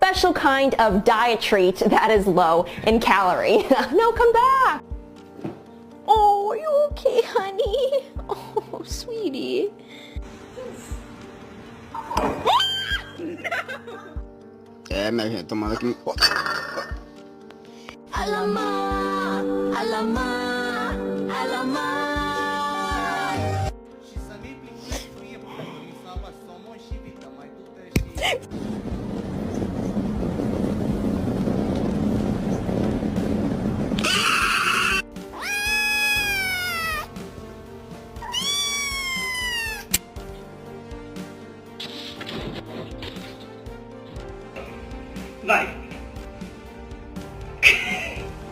special kind of diet treat that is low in calorie. No, come back. Oh, are you okay, honey? Oh, sweetie. Me había tomado aquí. Alamak, alamak, alamak. Și să nu-i plimbi frâie, pentru că mi s-a luat somon și vită, mai du-te și...